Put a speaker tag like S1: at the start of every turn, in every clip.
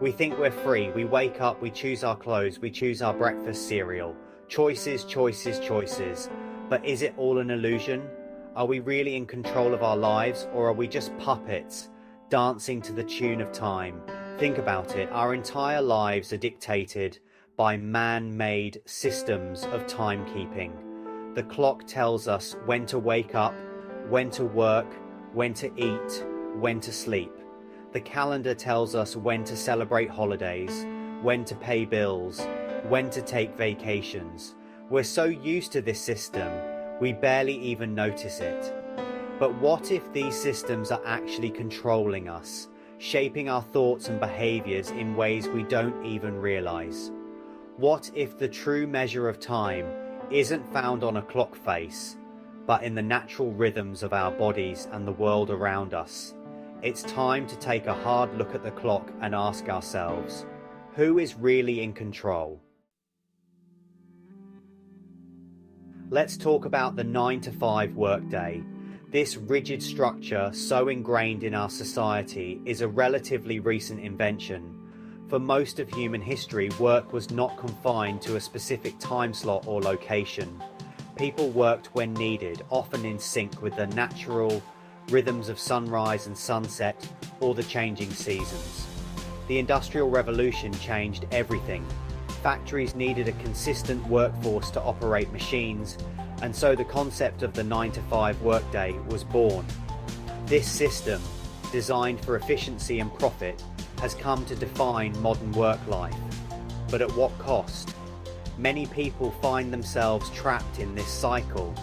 S1: We think we're free, we wake up, we choose our clothes, we choose our breakfast cereal. Choices, choices, choices. But is it all an illusion? Are we really in control of our lives, or are we just puppets, dancing to the tune of time? Think about it, our entire lives are dictated by man-made systems of timekeeping. The clock tells us when to wake up, when to work, when to eat, when to sleep. The calendar tells us when to celebrate holidays, when to pay bills, when to take vacations. We're so used to this system, we barely even notice it. But what if these systems are actually controlling us, shaping our thoughts and behaviors in ways we don't even realize? What if the true measure of time isn't found on a clock face, but in the natural rhythms of our bodies and the world around us? It's time to take a hard look at the clock and ask ourselves, who is really in control? Let's talk about the 9-to-5 workday. This rigid structure, so ingrained in our society, is a relatively recent invention. For most of human history, work was not confined to a specific time slot or location. People worked when needed, often in sync with the natural rhythms of sunrise and sunset or the changing seasons. The Industrial Revolution changed everything. Factories needed a consistent workforce to operate machines, and so the concept of the 9-to-5 workday was born. This system, designed for efficiency and profit, has come to define modern work life. But at what cost? Many people find themselves trapped in this cycle,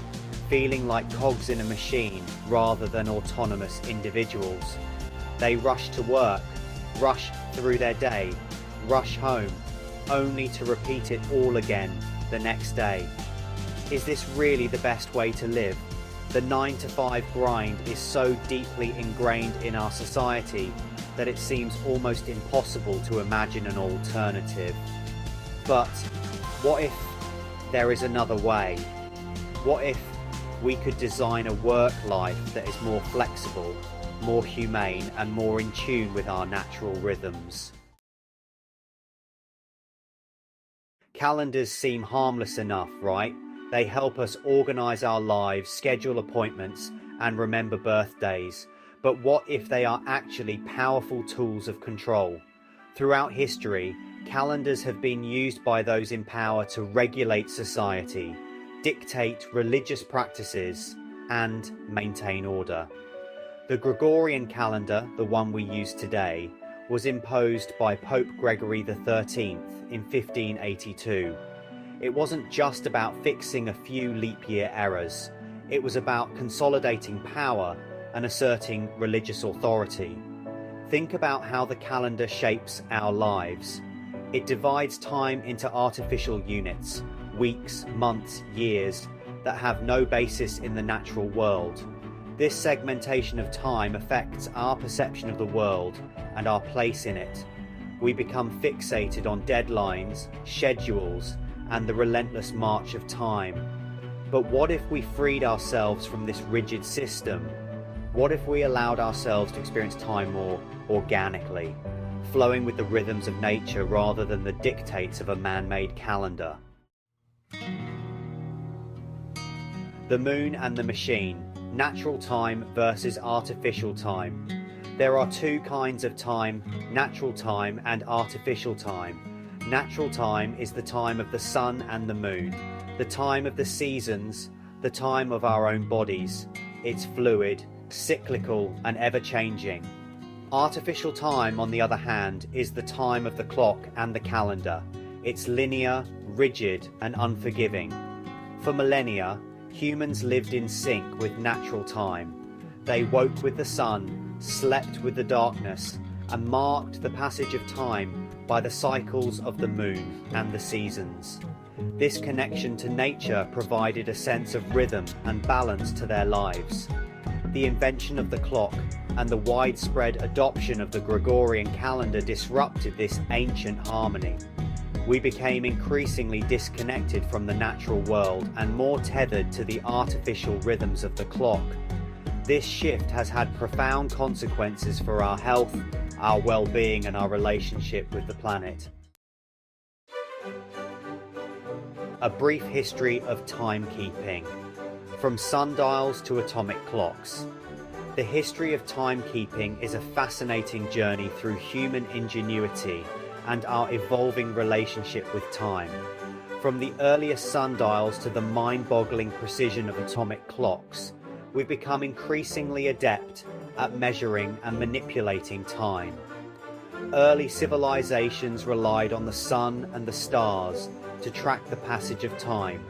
S1: feeling like cogs in a machine rather than autonomous individuals. They rush to work, rush through their day, rush home, only to repeat it all again the next day. Is this really the best way to live? The 9-to-5 grind is so deeply ingrained in our society that it seems almost impossible to imagine an alternative. But what if there is another way? What if we could design a work life that is more flexible, more humane, and more in tune with our natural rhythms? Calendars seem harmless enough, right? They help us organize our lives, schedule appointments, and remember birthdays. But what if they are actually powerful tools of control? Throughout history, calendars have been used by those in power to regulate society, dictate religious practices, and maintain order. The Gregorian calendar, the one we use today, was imposed by Pope Gregory XIII in 1582. It wasn't just about fixing a few leap year errors. It was about consolidating power and asserting religious authority. Think about how the calendar shapes our lives. It divides time into artificial units, weeks, months, years, that have no basis in the natural world. This segmentation of time affects our perception of the world and our place in it. We become fixated on deadlines, schedules, and the relentless march of time. But what if we freed ourselves from this rigid system? What if we allowed ourselves to experience time more organically, flowing with the rhythms of nature rather than the dictates of a man-made calendar? The moon and the machine, natural time versus artificial time. There are two kinds of time, natural time and artificial time. Natural time is the time of the sun and the moon, the time of the seasons, the time of our own bodies. It's fluid, cyclical, and ever-changing. Artificial time, on the other hand, is the time of the clock and the calendar. It's linear, rigid, and unforgiving. For millennia, humans lived in sync with natural time. They woke with the sun, slept with the darkness, and marked the passage of time by the cycles of the moon and the seasons. This connection to nature provided a sense of rhythm and balance to their lives. The invention of the clock and the widespread adoption of the Gregorian calendar disrupted this ancient harmony. We became increasingly disconnected from the natural world and more tethered to the artificial rhythms of the clock. This shift has had profound consequences for our health, our well-being, and our relationship with the planet. A brief history of timekeeping. From sundials to atomic clocks. The history of timekeeping is a fascinating journey through human ingenuity and our evolving relationship with time. From the earliest sundials to the mind-boggling precision of atomic clocks, we've become increasingly adept at measuring and manipulating time. Early civilizations relied on the sun and the stars to track the passage of time.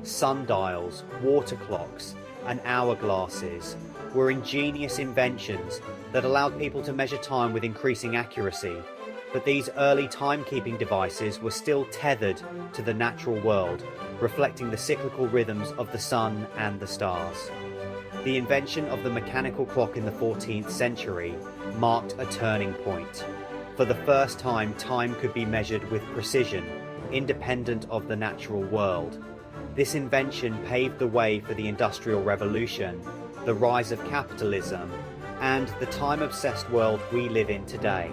S1: Sundials, water clocks, and hourglasses were ingenious inventions that allowed people to measure time with increasing accuracy. But these early timekeeping devices were still tethered to the natural world, reflecting the cyclical rhythms of the sun and the stars. The invention of the mechanical clock in the 14th century marked a turning point. For the first time, time could be measured with precision, independent of the natural world. This invention paved the way for the Industrial Revolution, the rise of capitalism, and the time-obsessed world we live in today.